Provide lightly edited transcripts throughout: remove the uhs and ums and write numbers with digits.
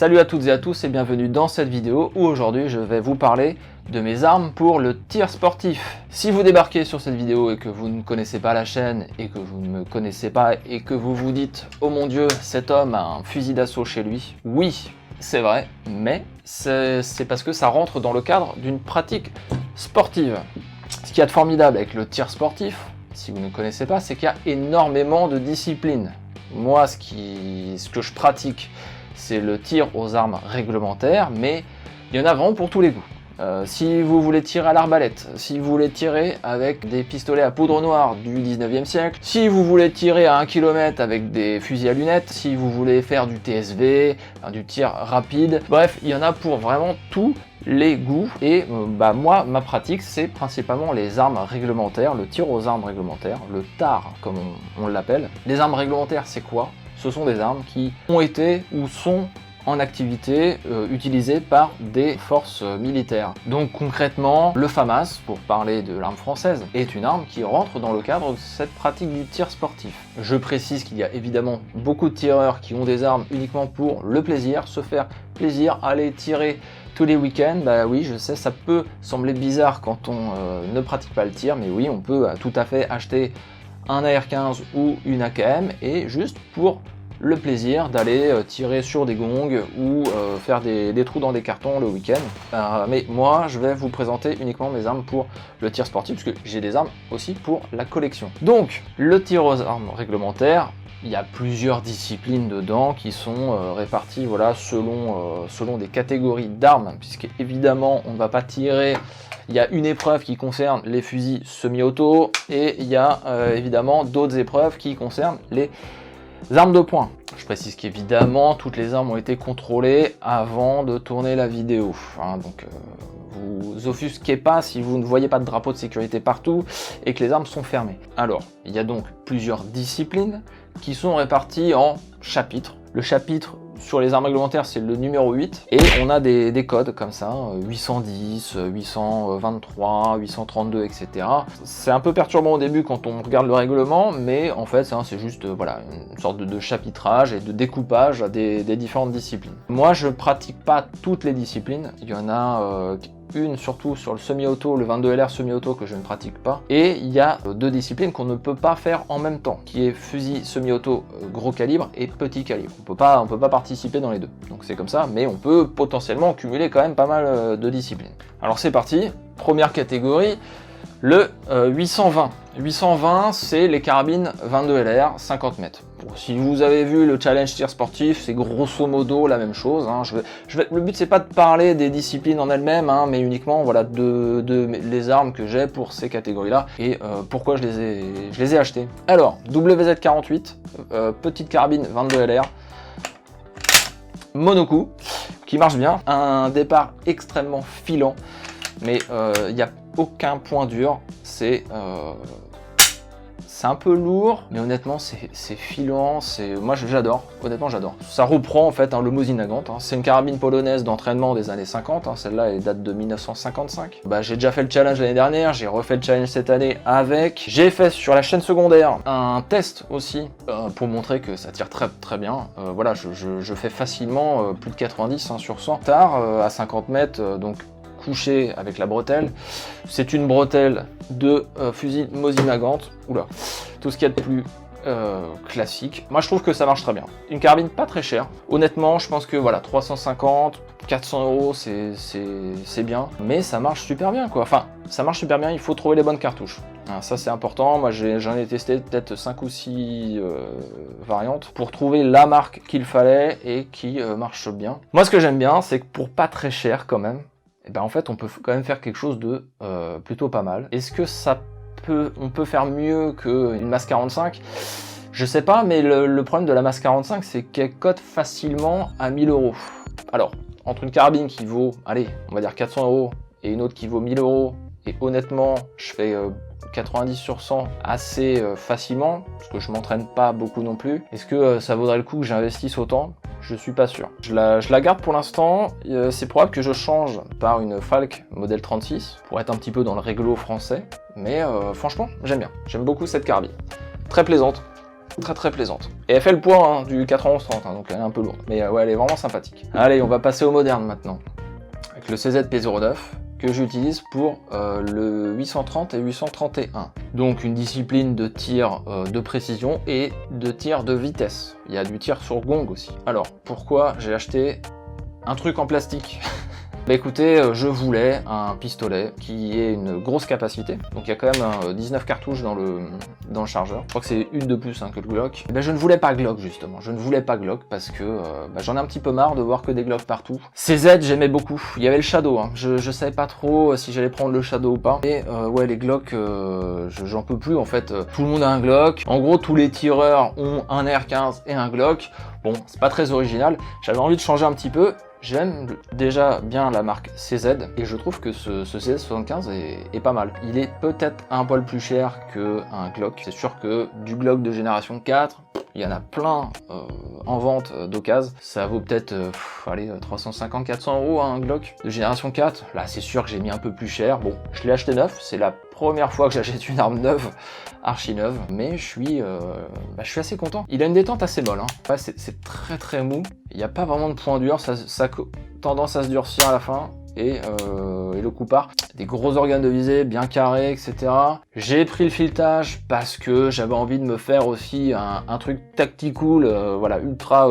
Salut à toutes et à tous et bienvenue dans cette vidéo où aujourd'hui je vais vous parler de mes armes pour le tir sportif. Si vous débarquez sur cette vidéo et que vous ne connaissez pas la chaîne et que vous ne me connaissez pas et que vous vous dites « Oh mon Dieu, cet homme a un fusil d'assaut chez lui », oui, c'est vrai, mais c'est parce que ça rentre dans le cadre d'une pratique sportive. Ce qu'il y a de formidable avec le tir sportif, si vous ne connaissez pas, c'est qu'il y a énormément de disciplines. Moi, ce que je pratique, c'est le tir aux armes réglementaires, mais il y en a vraiment pour tous les goûts. Si vous voulez tirer à l'arbalète, si vous voulez tirer avec des pistolets à poudre noire du 19e siècle, si vous voulez tirer à 1 km avec des fusils à lunettes, si vous voulez faire du TSV, du tir rapide, bref, il y en a pour vraiment tous les goûts. Et moi, ma pratique, c'est principalement les armes réglementaires, le tir aux armes réglementaires, le TAR comme on l'appelle. Les armes réglementaires, c'est quoi? Ce sont des armes qui ont été ou sont en activité utilisée par des forces militaires. Donc concrètement, le FAMAS, pour parler de l'arme française, est une arme qui rentre dans le cadre de cette pratique du tir sportif. Je précise qu'il y a évidemment beaucoup de tireurs qui ont des armes uniquement pour le plaisir, se faire plaisir, aller tirer tous les week-ends. Bah oui, je sais, ça peut sembler bizarre quand on ne pratique pas le tir, mais oui, on peut tout à fait acheter un AR-15 ou une AKM et juste pour le plaisir d'aller tirer sur des gongs ou faire des trous dans des cartons le week-end. Mais moi, je vais vous présenter uniquement mes armes pour le tir sportif, parce que j'ai des armes aussi pour la collection. Donc, le tir aux armes réglementaires, il y a plusieurs disciplines dedans qui sont réparties voilà, selon des catégories d'armes, puisque évidemment, on ne va pas tirer. Il y a une épreuve qui concerne les fusils semi-auto, et il y a évidemment d'autres épreuves qui concernent les armes de poing. Je précise qu'évidemment, toutes les armes ont été contrôlées avant de tourner la vidéo. Donc, vous offusquez pas si vous ne voyez pas de drapeau de sécurité partout et que les armes sont fermées. Alors, il y a donc plusieurs disciplines qui sont réparties en chapitres. Le chapitre sur les armes réglementaires, c'est le numéro 8, et on a des codes comme ça, 810, 823, 832, etc. C'est un peu perturbant au début quand on regarde le règlement, mais en fait, c'est juste voilà, une sorte de chapitrage et de découpage des différentes disciplines. Moi, je pratique pas toutes les disciplines, il y en a une surtout sur le semi-auto, le 22LR semi-auto que je ne pratique pas, et il y a deux disciplines qu'on ne peut pas faire en même temps, qui est fusil semi-auto gros calibre et petit calibre. On peut pas participer dans les deux, donc c'est comme ça, mais on peut potentiellement cumuler quand même pas mal de disciplines. Alors c'est parti, première catégorie, le 820. 820, c'est les carabines 22LR 50 mètres. Bon, si vous avez vu le challenge tir sportif, c'est grosso modo la même chose. Le but, c'est pas de parler des disciplines en elles-mêmes, mais uniquement voilà, de les armes que j'ai pour ces catégories-là et pourquoi je les ai achetées. Alors, WZ-48, petite carabine 22LR, monocoup, qui marche bien. Un départ extrêmement filant, mais il n'y a aucun point dur. C'est un peu lourd, mais honnêtement c'est filant, moi j'adore, honnêtement j'adore. Ça reprend en fait le Mosin Nagant, c'est une carabine polonaise d'entraînement des années 50, celle-là elle date de 1955. J'ai déjà fait le challenge l'année dernière, j'ai refait le challenge cette année avec. J'ai fait sur la chaîne secondaire un test aussi pour montrer que ça tire très très bien. Voilà, je fais facilement plus de 90 sur 100 tard à 50 mètres, donc couché avec la bretelle. C'est une bretelle de fusil Mosin Nagant. Oula, tout ce qu'il y a de plus classique. Moi je trouve que ça marche très bien. Une carabine pas très chère. Honnêtement, je pense que voilà, 350, 400 euros, c'est bien. Mais ça marche super bien quoi. Enfin, ça marche super bien, il faut trouver les bonnes cartouches. Ça c'est important. Moi j'en ai testé peut-être 5 ou 6 variantes pour trouver la marque qu'il fallait et qui marche bien. Moi ce que j'aime bien, c'est que pour pas très cher quand même, en fait on peut quand même faire quelque chose de plutôt pas mal. Est-ce que on peut faire mieux qu'une MAS 45? Je sais pas, mais le problème de la MAS 45, c'est qu'elle cote facilement à 1000 euros. Alors, entre une carabine qui vaut, allez, on va dire 400 euros et une autre qui vaut 1000 euros, et honnêtement, je fais 90 sur 100 assez facilement, parce que je m'entraîne pas beaucoup non plus. Est-ce que ça vaudrait le coup que j'investisse autant? Je suis pas sûr. Je la garde pour l'instant. C'est probable que je change par une Falk modèle 36 pour être un petit peu dans le réglo français. Mais franchement, j'aime bien. J'aime beaucoup cette carabine. Très plaisante. très très plaisante. Et elle fait le poids hein, du 91-30, hein, donc elle est un peu lourde, mais ouais, elle est vraiment sympathique. Allez, on va passer au moderne maintenant, avec le CZ P09, que j'utilise pour le 830 et 831. Donc une discipline de tir de précision et de tir de vitesse. Il y a du tir sur gong aussi. Alors, pourquoi j'ai acheté un truc en plastique? Bah écoutez, je voulais un pistolet qui ait une grosse capacité. Donc il y a quand même 19 cartouches dans le chargeur. Je crois que c'est une de plus hein, que le Glock. Et ben, je ne voulais pas Glock justement. Je ne voulais pas Glock parce que j'en ai un petit peu marre de voir que des Glock partout. CZ j'aimais beaucoup. Il y avait le Shadow. Hein. Je savais pas trop si j'allais prendre le Shadow ou pas. Et ouais les Glock, j'en peux plus en fait. Tout le monde a un Glock. En gros tous les tireurs ont un R15 et un Glock. Bon, c'est pas très original. J'avais envie de changer un petit peu. J'aime déjà bien la marque CZ et je trouve que ce CZ75 est pas mal. Il est peut-être un poil plus cher qu'un Glock. C'est sûr que du Glock de génération 4, il y en a plein en vente d'occasion. Ça vaut peut-être 350-400 € un Glock de génération 4. Là c'est sûr que j'ai mis un peu plus cher. Bon, je l'ai acheté neuf, c'est la première fois que j'achète une arme neuve, archi neuve, mais je suis assez content. Il a une détente assez molle, hein. Ouais, c'est très très mou. Il n'y a pas vraiment de point dur, ça a tendance à se durcir à la fin. Et le coup part. Des gros organes de visée, bien carrés, etc. J'ai pris le filetage parce que j'avais envie de me faire aussi un truc tactical, voilà, ultra,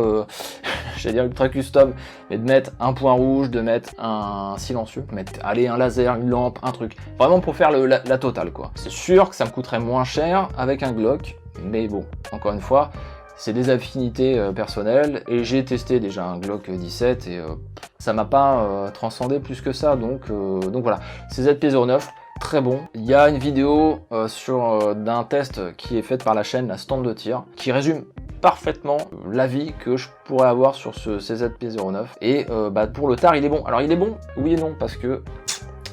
j'allais dire ultra custom, mais de mettre un point rouge, de mettre un silencieux, mettre, allez, un laser, une lampe, un truc. Vraiment pour faire la totale, quoi. C'est sûr que ça me coûterait moins cher avec un Glock, mais bon, encore une fois, c'est des affinités personnelles et j'ai testé déjà un Glock 17 et ça m'a pas transcendé plus que ça, donc voilà. CZ-P09, très bon. Il y a une vidéo d'un test qui est faite par la chaîne La Stand de Tir qui résume parfaitement l'avis que je pourrais avoir sur ce CZ-P09 et pour le tar il est bon. Alors il est bon, oui et non, parce que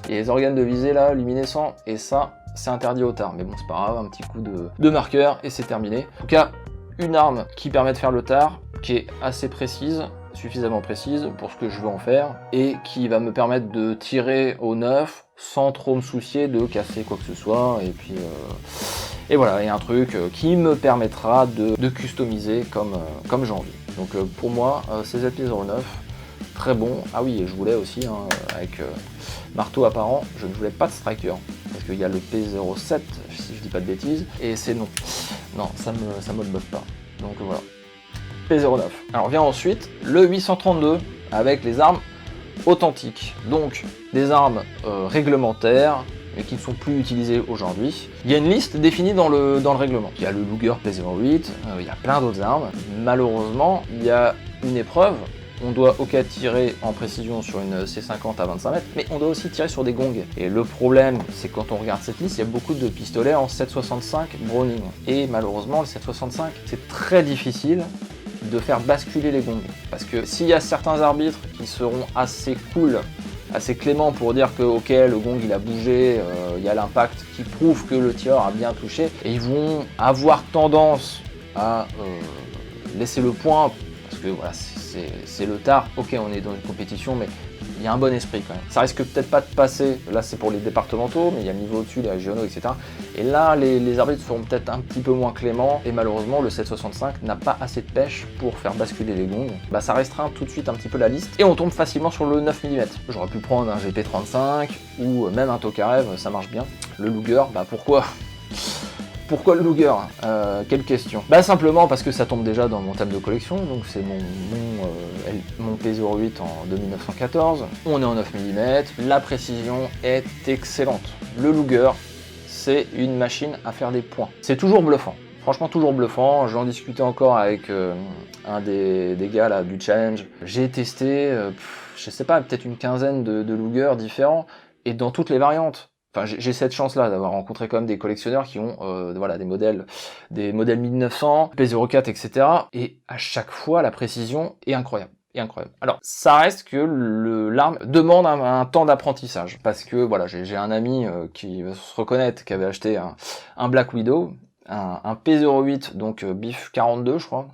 il y a les organes de visée là, luminescents, et ça c'est interdit au tar, mais bon c'est pas grave, un petit coup de marqueur et c'est terminé. En tout cas, une arme qui permet de faire le tar, qui est assez précise, suffisamment précise pour ce que je veux en faire, et qui va me permettre de tirer au neuf sans trop me soucier de casser quoi que ce soit, et puis et voilà, il y a un truc qui me permettra de customiser comme j'ai envie. Donc pour moi, CZ-P09, très bon. Ah oui, et je voulais aussi, hein, avec marteau apparent, je ne voulais pas de striker, parce qu'il y a le P07, si je dis pas de bêtises, et c'est non. Non, ça me botte pas. Donc voilà. P09. Alors vient ensuite le 832 avec les armes authentiques. Donc des armes réglementaires mais qui ne sont plus utilisées aujourd'hui. Il y a une liste définie dans le règlement. Il y a le Luger P08, il y a plein d'autres armes. Malheureusement, il y a une épreuve. On doit tirer en précision sur une C50 à 25 mètres, mais on doit aussi tirer sur des gongs. Et le problème, c'est quand on regarde cette liste, il y a beaucoup de pistolets en 7,65 Browning. Et malheureusement, le 7,65, c'est très difficile de faire basculer les gongs. Parce que s'il y a certains arbitres qui seront assez cool, assez cléments pour dire que ok, le gong il a bougé, il y a l'impact qui prouve que le tireur a bien touché, et ils vont avoir tendance à laisser le point, parce que voilà, c'est le tar, ok on est dans une compétition, mais il y a un bon esprit quand même. Ça risque peut-être pas de passer, là c'est pour les départementaux, mais il y a le niveau au-dessus, les régionaux, etc. Et là, les arbitres seront peut-être un petit peu moins cléments, et malheureusement, le 7,65 n'a pas assez de pêche pour faire basculer les gongs. Bah ça restreint tout de suite un petit peu la liste, et on tombe facilement sur le 9 mm. J'aurais pu prendre un GP35, ou même un Tokarev, ça marche bien. Le Luger, bah pourquoi Pourquoi le Luger? Quelle question. Bah simplement parce que ça tombe déjà dans mon thème de collection, donc c'est mon P08 de 1914. On est en 9 mm, la précision est excellente. Le Luger, c'est une machine à faire des points. C'est toujours bluffant. Franchement, toujours bluffant. J'en discutais encore avec un des gars là, du challenge. J'ai testé, je sais pas, peut-être une quinzaine de Luger différents, et dans toutes les variantes. Enfin, j'ai cette chance-là d'avoir rencontré quand même des collectionneurs qui ont voilà, des modèles 1900, P04, etc. Et à chaque fois, la précision est incroyable. Alors, ça reste que l'arme demande un temps d'apprentissage. Parce que voilà, j'ai un ami qui va se reconnaître, qui avait acheté un Black Widow, un P08, donc BIF 42, je crois.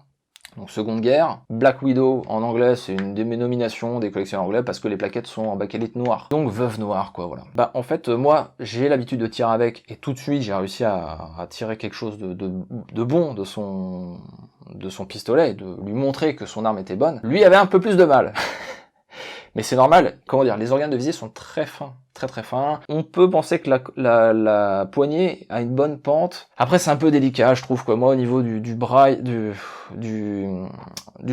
donc Seconde Guerre. Black Widow en anglais, c'est une dénomination des collectionneurs anglais parce que les plaquettes sont en bakélite noir. Donc veuve noire, quoi, voilà. Bah en fait, moi, j'ai l'habitude de tirer avec et tout de suite, j'ai réussi à tirer quelque chose de bon de son pistolet, de lui montrer que son arme était bonne. Lui avait un peu plus de mal. Mais c'est normal, comment dire, les organes de visée sont très fins, très fins. On peut penser que la poignée a une bonne pente. Après c'est un peu délicat, je trouve, quoi. Moi au niveau du bras, du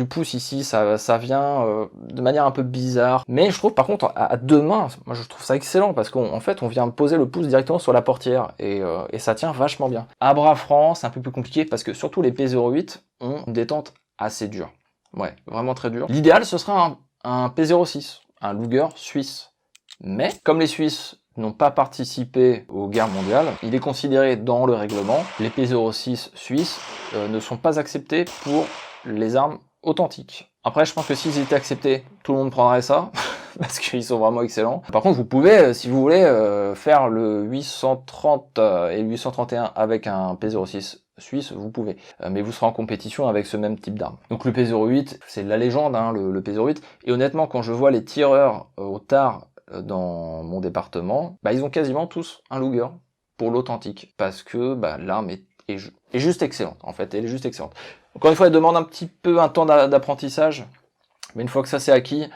pouce ici, ça vient de manière un peu bizarre. Mais je trouve par contre à deux mains, moi je trouve ça excellent parce qu'en fait on vient poser le pouce directement sur la portière et ça tient vachement bien. À bras franc, c'est un peu plus compliqué parce que surtout les P08 ont une détente assez dure. Ouais, vraiment très dure. L'idéal ce serait un P06, un Luger suisse. Mais, comme les Suisses n'ont pas participé aux guerres mondiales, il est considéré dans le règlement, les P06 suisses ne sont pas acceptés pour les armes authentiques. Après, je pense que s'ils étaient acceptés, tout le monde prendrait ça, parce qu'ils sont vraiment excellents. Par contre, vous pouvez, si vous voulez, faire le 830 et le 831 avec un P06 suisse, vous pouvez. Mais vous serez en compétition avec ce même type d'arme. Donc le P08, c'est la légende, hein, le P08. Et honnêtement, quand je vois les tireurs au tard dans mon département, bah, ils ont quasiment tous un Luger pour l'authentique. Parce que bah, l'arme est juste excellente, en fait. Elle est juste excellente. Encore une fois, elle demande un petit peu un temps d'apprentissage. Mais une fois que ça c'est acquis,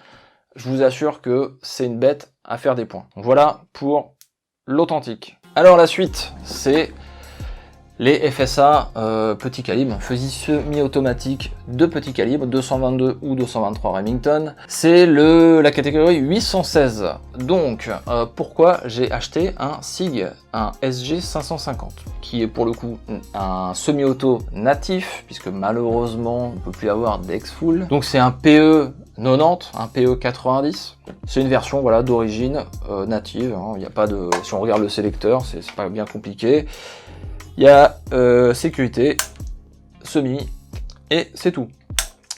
je vous assure que c'est une bête à faire des points. Donc voilà pour l'authentique. Alors la suite, c'est les FSA petit calibre, fusil semi-automatique de petit calibre, 222 ou 223 Remington. C'est la catégorie 816. Donc, pourquoi j'ai acheté un SIG, un SG 550, qui est pour le coup un semi-auto natif, puisque malheureusement, on ne peut plus avoir d'ex-full. Donc c'est un PE 90, un PE 90. C'est une version voilà d'origine native. Hein. Il n'y a pas de, si on regarde le sélecteur, c'est pas bien compliqué. Il y a sécurité, semi, et c'est tout.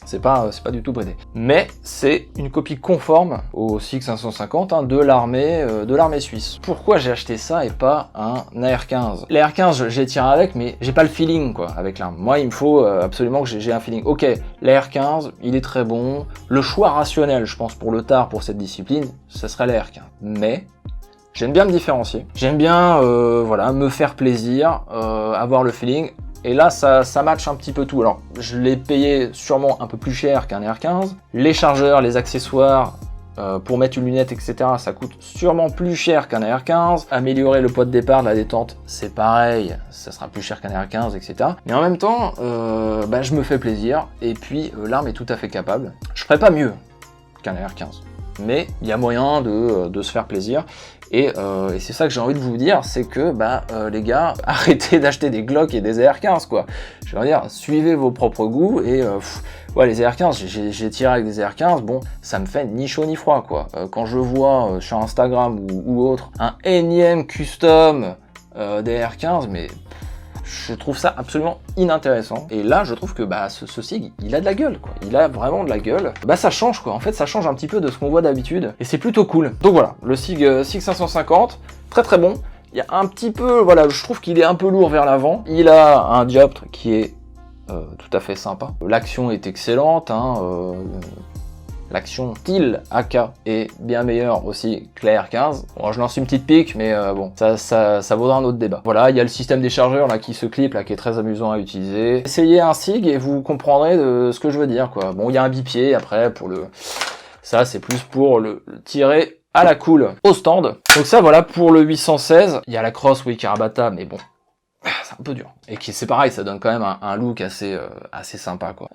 C'est pas du tout bridé. Mais c'est une copie conforme au SIG 550 hein, de l'armée suisse. Pourquoi j'ai acheté ça et pas un AR-15 ? L'AR-15, j'ai tiré avec, mais j'ai pas le feeling quoi avec l'arme. Moi, il me faut absolument que j'ai un feeling. Ok, l'AR-15, il est très bon. Le choix rationnel, je pense, pour le tard, pour cette discipline, ce serait l'AR-15. Mais j'aime bien me différencier. J'aime bien voilà, me faire plaisir, avoir le feeling. Et là, ça match un petit peu tout. Alors, je l'ai payé sûrement un peu plus cher qu'un AR-15. Les chargeurs, les accessoires, pour mettre une lunette, etc., ça coûte sûrement plus cher qu'un AR-15. Améliorer le poids de départ, de la détente, c'est pareil. Ça sera plus cher qu'un AR-15, etc. Mais en même temps, bah, je me fais plaisir. Et puis, l'arme est tout à fait capable. Je ferais pas mieux qu'un AR-15. Mais il y a moyen de se faire plaisir. Et c'est ça que j'ai envie de vous dire, c'est que les gars, arrêtez d'acheter des Glock et des AR-15 quoi. Je veux dire, suivez vos propres goûts et ouais, les AR-15, j'ai tiré avec des AR-15, bon, ça me fait ni chaud ni froid quoi. Quand je vois sur Instagram ou autre un énième custom des AR-15, mais je trouve ça absolument inintéressant. Et là, je trouve que ce SIG, il a de la gueule, quoi. Il a vraiment de la gueule. Ça change, quoi. En fait, ça change un petit peu de ce qu'on voit d'habitude. Et c'est plutôt cool. Donc voilà, le SIG 550, très très bon. Il y a un petit peu, voilà, je trouve qu'il est un peu lourd vers l'avant. Il a un dioptre qui est tout à fait sympa. L'action est excellente, hein. L'action style AK est bien meilleure aussi que la R15. Bon, je lance une petite pique, mais bon, ça vaudra un autre débat. Voilà, il y a le système des chargeurs là qui se clip, là, qui est très amusant à utiliser. Essayez un SIG et vous comprendrez de ce que je veux dire, quoi. Bon, il y a un bipied après pour le... Ça, c'est plus pour le tirer à la cool au stand. Donc ça, voilà, pour le 816. Il y a la crosse, oui, Karabata, mais bon, c'est un peu dur. Et c'est pareil, ça donne quand même un look assez sympa, quoi.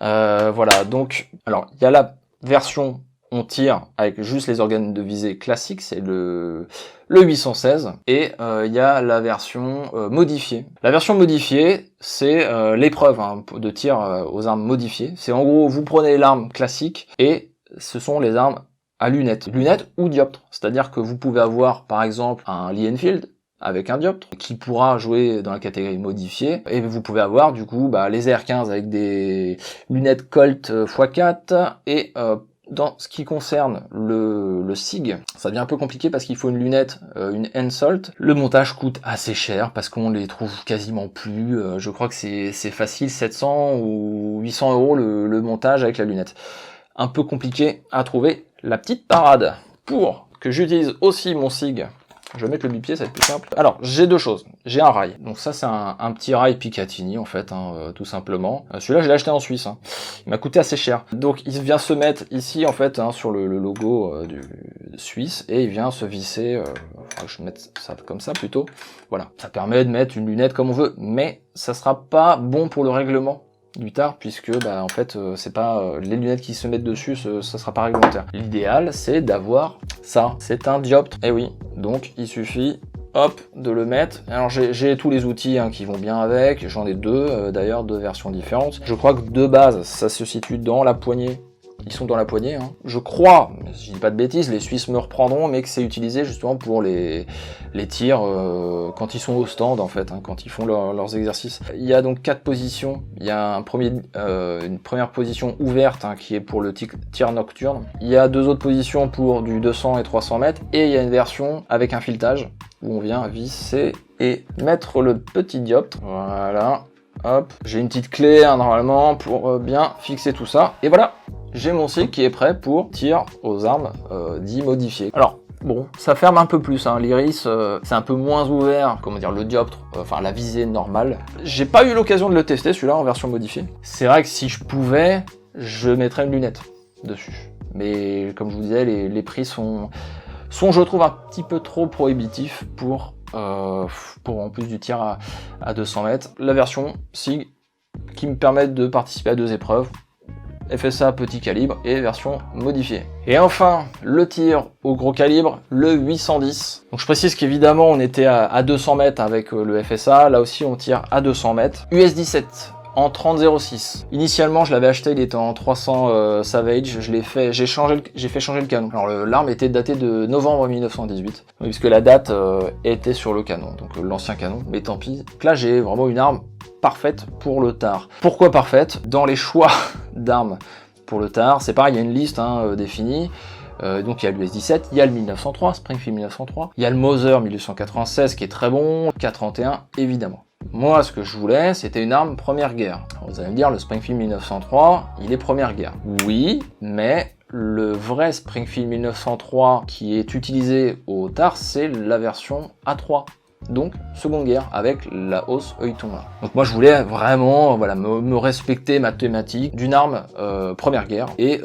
Voilà, donc, alors, il y a la version on tire avec juste les organes de visée classiques, c'est le 816, et il y a la version modifiée. La version modifiée, c'est l'épreuve de tir aux armes modifiées. C'est en gros, vous prenez l'arme classique, et ce sont les armes à lunettes ou dioptre. C'est-à-dire que vous pouvez avoir, par exemple, un Lee Enfield, avec un dioptre, qui pourra jouer dans la catégorie modifiée, et vous pouvez avoir du coup les AR-15 avec des lunettes Colt x4, et dans ce qui concerne le SIG, ça devient un peu compliqué parce qu'il faut une lunette, une Hensoldt. Le montage coûte assez cher parce qu'on les trouve quasiment plus. Je crois que c'est facile, 700 ou 800 euros le montage avec la lunette. Un peu compliqué à trouver. La petite parade pour que j'utilise aussi mon SIG. Je vais mettre le bipied, ça va être plus simple. Alors, j'ai deux choses. J'ai un rail. Donc ça, c'est un petit rail Picatinny, en fait, tout simplement. Celui-là, je l'ai acheté en Suisse. Il m'a coûté assez cher. Donc, il vient se mettre ici, en fait, sur le logo du suisse. Et il vient se visser... je vais mettre ça comme ça, plutôt. Voilà. Ça permet de mettre une lunette comme on veut. Mais ça sera pas bon pour le règlement du tard, puisque en fait c'est pas les lunettes qui se mettent dessus, ça sera pas réglementaire. L'idéal c'est d'avoir ça, c'est un dioptre, et oui, donc il suffit hop de le mettre. Alors j'ai tous les outils qui vont bien avec, j'en ai deux d'ailleurs, deux versions différentes. Je crois que de base ça se situe dans la poignée. Ils sont dans la poignée, Je crois, si je dis pas de bêtises, les Suisses me reprendront, mais que c'est utilisé justement pour les tirs quand ils sont au stand, en fait, quand ils font leurs exercices. Il y a donc 4 positions. Il y a une première position ouverte qui est pour le tir nocturne. Il y a 2 autres positions pour du 200 et 300 mètres. Et il y a une version avec un filetage où on vient visser et mettre le petit dioptre. Voilà. Hop, j'ai une petite clé normalement pour bien fixer tout ça. Et voilà, j'ai mon SIG qui est prêt pour tir aux armes dit modifiées. Alors, bon, ça ferme un peu plus, l'iris, c'est un peu moins ouvert, comment dire, le dioptre, enfin la visée normale. J'ai pas eu l'occasion de le tester, celui-là, en version modifiée. C'est vrai que si je pouvais, je mettrais une lunette dessus. Mais comme je vous disais, les prix sont, je trouve, un petit peu trop prohibitifs pour en plus du tir à 200 mètres. La version SIG qui me permet de participer à 2 épreuves. FSA petit calibre et version modifiée. Et enfin, le tir au gros calibre, le 810. Donc je précise qu'évidemment on était à 200 mètres avec le FSA, là aussi on tire à 200 mètres. US 17 en 30-06. Initialement je l'avais acheté, il était en 300 Savage, j'ai fait changer le canon. Alors l'arme était datée de novembre 1918, puisque la date était sur le canon, donc l'ancien canon, mais tant pis. Donc là j'ai vraiment une arme parfaite pour le tard. Pourquoi parfaite? Dans les choix d'armes pour le tard, c'est pareil, il y a une liste définie. Donc il y a l'US 17, il y a le 1903, Springfield 1903, il y a le Mauser 1896 qui est très bon, K31 évidemment. Moi, ce que je voulais, c'était une arme première guerre. Alors, vous allez me dire, le Springfield 1903, il est première guerre. Oui, mais le vrai Springfield 1903 qui est utilisé au tard, c'est la version A3. Donc, seconde guerre, avec la hausse œilleton là. Donc moi, je voulais vraiment me respecter ma thématique d'une arme première guerre. Et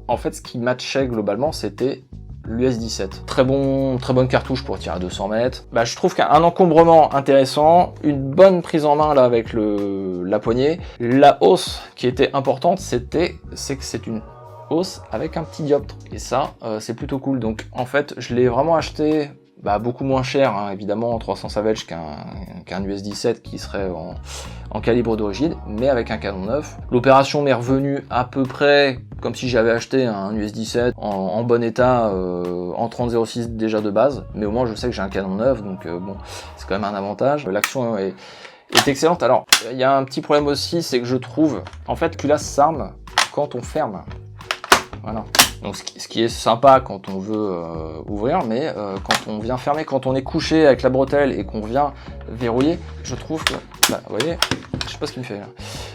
en fait, ce qui matchait globalement, c'était l'US 17. Très bonne cartouche pour tirer à 200 mètres. Je trouve qu'un encombrement intéressant, une bonne prise en main là avec la poignée. La hausse qui était importante, c'est que c'est une hausse avec un petit dioptre. Et ça, c'est plutôt cool. Donc en fait, je l'ai vraiment acheté beaucoup moins cher, évidemment, en 300 Savage qu'un US 17 qui serait en calibre d'origine, mais avec un canon neuf. L'opération m'est revenue à peu près comme si j'avais acheté un US 17 en bon état en 30-06 déjà de base, mais au moins je sais que j'ai un canon neuf, donc bon, c'est quand même un avantage. L'action est excellente. Alors, il y a un petit problème aussi, c'est que je trouve, en fait, culasse s'arme quand on ferme. Voilà. Donc ce qui est sympa quand on veut ouvrir, mais quand on vient fermer, quand on est couché avec la bretelle et qu'on vient verrouiller, je trouve que, vous voyez, je sais pas ce qu'il me fait là,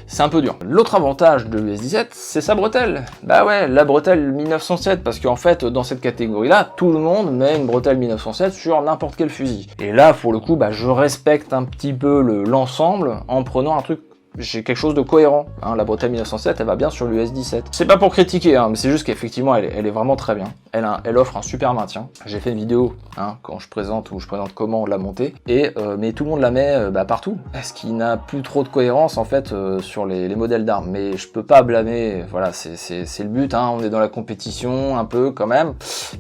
c'est un peu dur. L'autre avantage de l'US 17, c'est sa bretelle. Ouais, la bretelle 1907, parce qu'en fait, dans cette catégorie-là, tout le monde met une bretelle 1907 sur n'importe quel fusil. Et là, pour le coup, je respecte un petit peu l'ensemble en prenant un truc. J'ai quelque chose de cohérent, la bretelle 1907 elle va bien sur l'US 17. C'est pas pour critiquer, mais c'est juste qu'effectivement elle est vraiment très bien. Elle offre un super maintien. J'ai fait une vidéo quand je présente comment la monter, mais tout le monde la met partout. Ce qui n'a plus trop de cohérence en fait sur les modèles d'armes, mais je peux pas blâmer, voilà, c'est le but, on est dans la compétition un peu quand même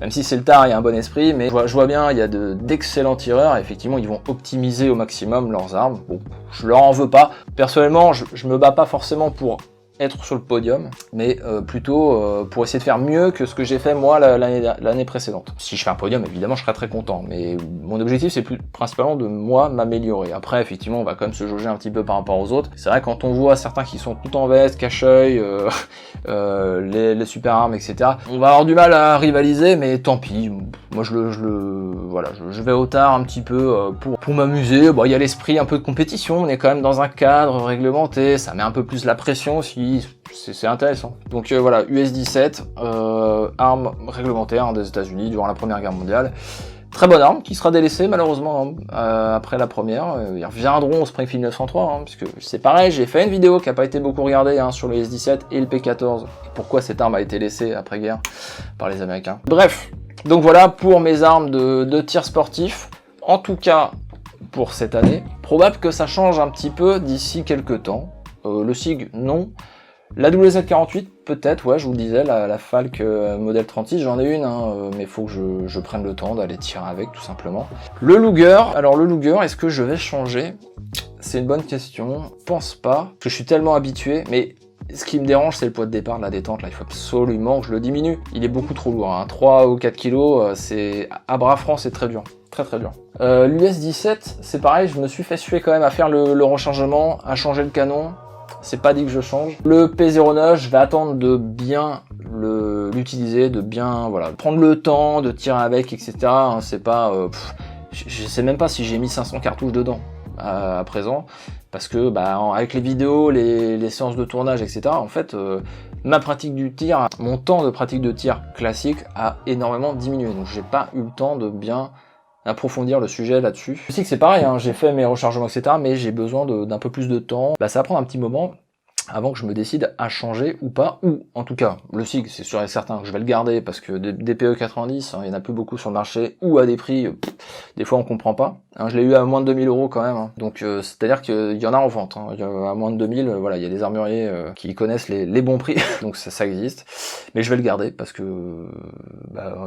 si c'est le tard, il y a un bon esprit, mais je vois bien, il y a d'excellents tireurs, et effectivement ils vont optimiser au maximum leurs armes. Bon, je leur en veux pas. Personnellement, je me bats pas forcément pour être sur le podium, mais plutôt pour essayer de faire mieux que ce que j'ai fait moi l'année précédente. Si je fais un podium, évidemment, je serai très content, mais mon objectif, c'est principalement de moi m'améliorer. Après, effectivement, on va quand même se jauger un petit peu par rapport aux autres. C'est vrai, quand on voit certains qui sont tout en veste, cache-œil, les super armes, etc., on va avoir du mal à rivaliser, mais tant pis. Moi, je vais au tard un petit peu pour m'amuser. Bon, il y a l'esprit un peu de compétition, on est quand même dans un cadre réglementé, ça met un peu plus la pression aussi, c'est intéressant. Donc voilà, US-17, arme réglementaire des États-Unis durant la Première Guerre mondiale. Très bonne arme, qui sera délaissée malheureusement après la première. Ils reviendront au Springfield 903, puisque c'est pareil, j'ai fait une vidéo qui n'a pas été beaucoup regardée sur le US-17 et le P-14. Pourquoi cette arme a été laissée après-guerre par les Américains. Bref, donc voilà pour mes armes de tir sportif. En tout cas, pour cette année, probable que ça change un petit peu d'ici quelques temps. Le SIG, non. La WZ-48, peut-être, ouais, je vous le disais, la Falk modèle 36, j'en ai une, mais il faut que je prenne le temps d'aller tirer avec, tout simplement. Le Luger, alors le Luger, est-ce que je vais changer? C'est une bonne question, je pense pas, parce que je suis tellement habitué, mais ce qui me dérange, c'est le poids de départ de la détente, là, il faut absolument que je le diminue. Il est beaucoup trop lourd, 3 ou 4 kilos, c'est à bras franc, c'est très dur. Très très dur. L'US-17, c'est pareil, je me suis fait suer quand même à faire le rechargement, à changer le canon. C'est pas dit que je change. Le P09, je vais attendre de bien l'utiliser, de bien prendre le temps de tirer avec, etc. C'est pas, je sais même pas si j'ai mis 500 cartouches dedans à présent, parce que avec les vidéos, les séances de tournage, etc. En fait, ma pratique du tir, mon temps de pratique de tir classique a énormément diminué. Donc j'ai pas eu le temps de bien approfondir le sujet là-dessus. Je sais que c'est pareil, j'ai fait mes rechargements, etc., mais j'ai besoin d'un peu plus de temps. Ça va prendre un petit moment avant que je me décide à changer ou pas, ou en tout cas, le SIG, c'est sûr et certain que je vais le garder, parce que des PE90, il y en a plus beaucoup sur le marché, ou à des prix, des fois on comprend pas. Je l'ai eu à moins de 2000 € quand même, donc c'est-à-dire qu'il y en a en vente, à moins de 2000, voilà, il y a des armuriers qui connaissent les bons prix, donc ça existe, mais je vais le garder, parce que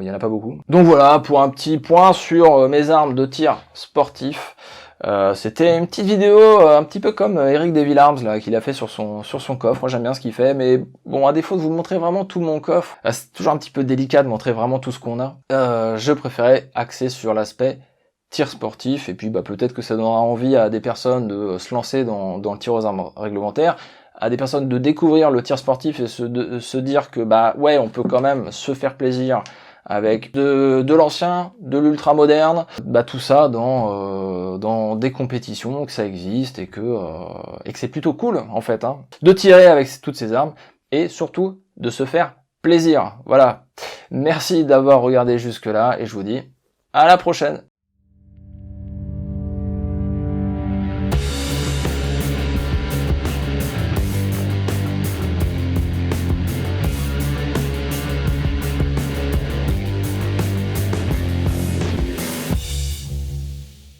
il y en a pas beaucoup. Donc voilà, pour un petit point sur mes armes de tir sportif. C'était une petite vidéo un petit peu comme Eric Devil Arms là qu'il a fait sur son coffre. Moi j'aime bien ce qu'il fait, mais bon, à défaut de vous montrer vraiment tout mon coffre, c'est toujours un petit peu délicat de montrer vraiment tout ce qu'on a. Je préférais axer sur l'aspect tir sportif, et puis peut-être que ça donnera envie à des personnes de se lancer dans le tir aux armes réglementaires, à des personnes de découvrir le tir sportif et se dire que ouais, on peut quand même se faire plaisir avec de l'ancien, de l'ultra moderne, tout ça dans des compétitions, que ça existe et que c'est plutôt cool en fait, de tirer avec toutes ces armes et surtout de se faire plaisir. Voilà. Merci d'avoir regardé jusque là et je vous dis à la prochaine.